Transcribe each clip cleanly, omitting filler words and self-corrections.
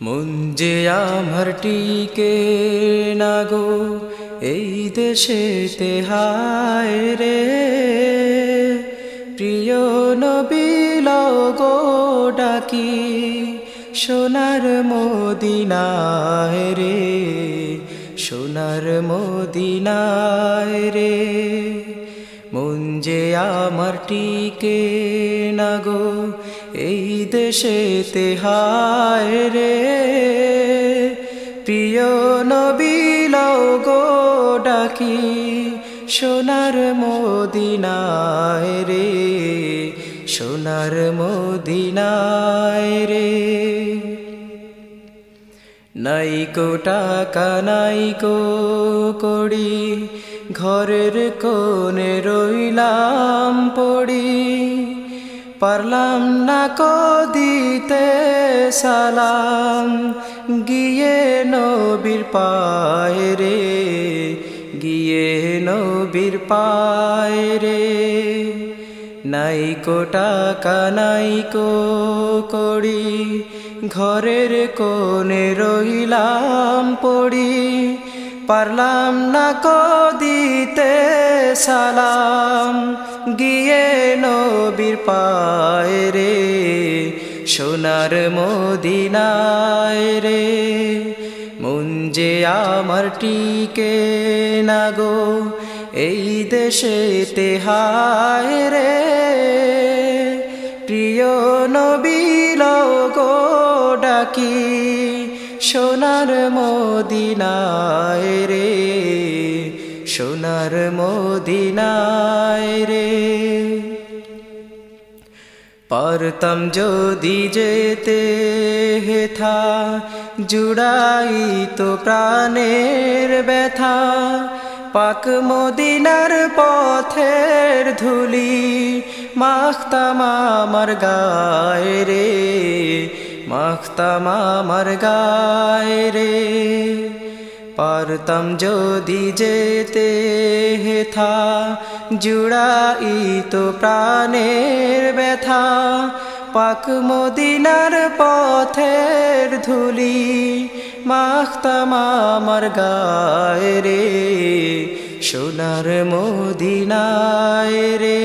মন যে আমার টিকে না গো এই দেশেতে, হায় রে প্রিয় নবী লও গো ডাকি সোনার মদিনায় রে, সোনার মদিনায় রে। মন যে আমার টিকে না গো এই দেশেতে, হায় রে প্রিয় নবী লও গো ডাকি সোনার মদিনায় রে, সোনার মদিনায় রে। নাইকো টাকা নাইকো কড়ি ঘরের কোণে রইলাম পড়ি, পারলাম না কো দিতে সালাম গিয়ে নবীর পায়ে রে, গিয়ে নবীর পায়ে রে। নাইকো টাকা নাইকো কড়ি ঘরের কোণে রইলাম পড়ি, পারলাম না কো দিতে সালাম গিয়ে নবীর পায়ে রে, সোনার মদিনায় রে। মন যে আমার টিকে না গো এই দেশেতে, হায় রে প্রিয় নবী লও গো ডাকি সোনার মদিনায় রে, সোনার মদিনায় রে। পারতাম যদি যেতে হেথা জুড়াই তো প্রাণের ব্যথা, পাক মদিনার পথের ধুলি মাখতাম আমার গায়ে রে, মাখতাম আমার গায়ে রে। পারতাম যদি যেতে হেথা জুড়াই তো প্রাণের ব্যথা, পাক মদিনার পথের ধুলি মাখতাম আমার গায়ে রে, সোনার মদিনায় রে।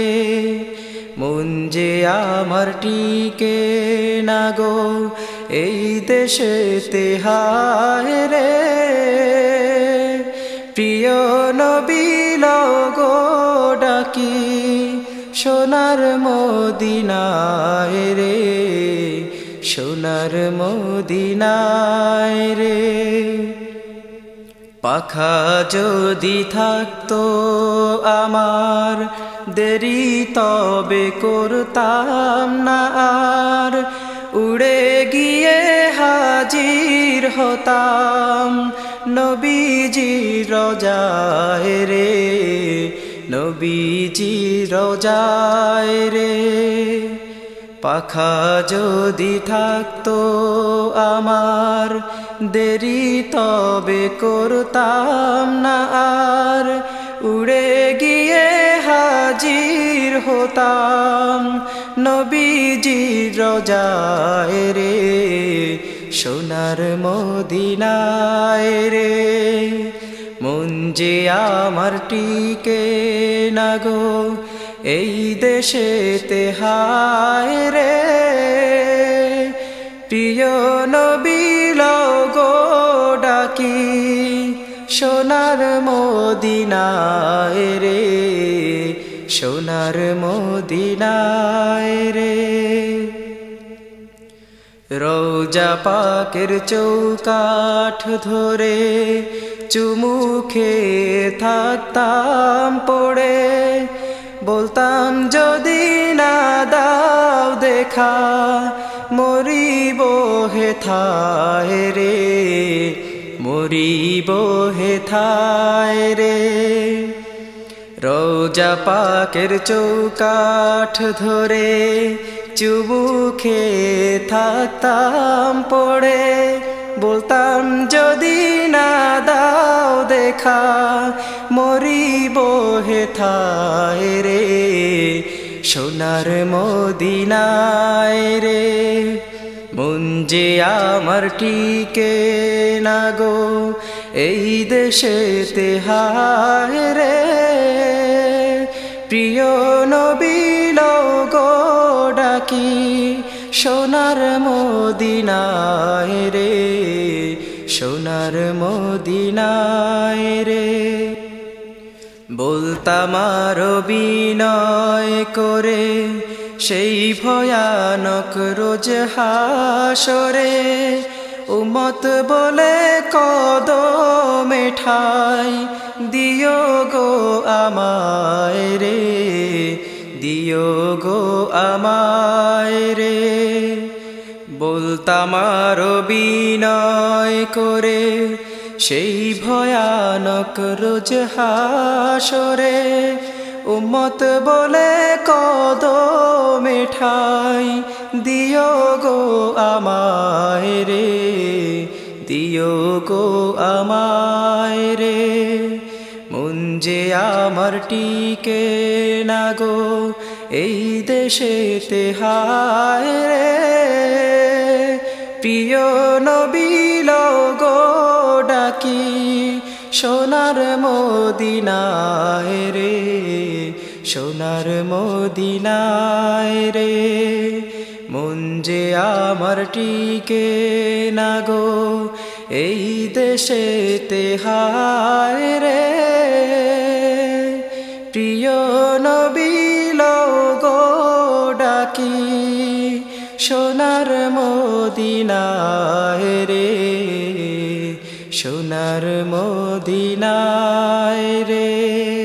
মন যে আমার টিকে না গো এই দেশেতে, হায় রে প্রিয় নবী লও গো ডাকি সোনার মদিনায় রে, সোনার মদিনায় রে। পাখা যদি থাকতো আমার দেরি তবে করতাম না আর, উড়ে গিয়ে হাজির হতাম নবীজি রোজায় রে, নবীজি রোজায় রে। পাখা যদি থাকতো আমার দেরি তবে করতাম না আর, উড়ে গিয়ে হাজির হতাম নবীজি রোজায় রে, সোনার মদিনায় রে। মন যে আমার টিকে না গো এই দেশেতে, হায় রে প্রিয় নবী লও গো ডাকি সোনার মদিনায় রে, সোনার মদিনায় রে। রোজা পাকের চৌকাঠ ধরে চুমুখে থাকতাম পড়ে, বলতাম যদি না দাও দেখা মরিব হেথায় রে, মরিব হেথায় রে। রোজা পাকের চৌকাঠ ধরে চুমুখে থাকতাম পড়ে, বলতাম যদি না দাও দেখা মরিব হেথায় রে, সোনার মদিনায় রে। মন যে আমার টিকে না গো এই দেশেতে হায় রে প্রিয় নবী গো ডাকি সোনার মদিনায় রে সোনার মদিনায় রে বলতাম আরো বিনয় করে সেই ভয়ানক রোজ হাসরে উম্মত বলে কদমে ঠাই দিও গো আমায় রে দিও গো আমায় রে বলতাম আরো বিনয় করে সেই ভয়ানক রোজ হাসরে উম্মত বলে কদমে ঠাই দিও গো আমায় রে দিও গো আমায় রে মন যে আমার টিকে না গো এই দেশেতে হায় রে প্রিয় নবী গো ডাকি সোনার মদিনায় রে সোনার মদিনায় রে মন যে আমার টিকে না গো এই দেশেতে হায় রে প্রিয় নবী গো ডাকি সোনার মদিনায় রে সোনার মদিনায় রে।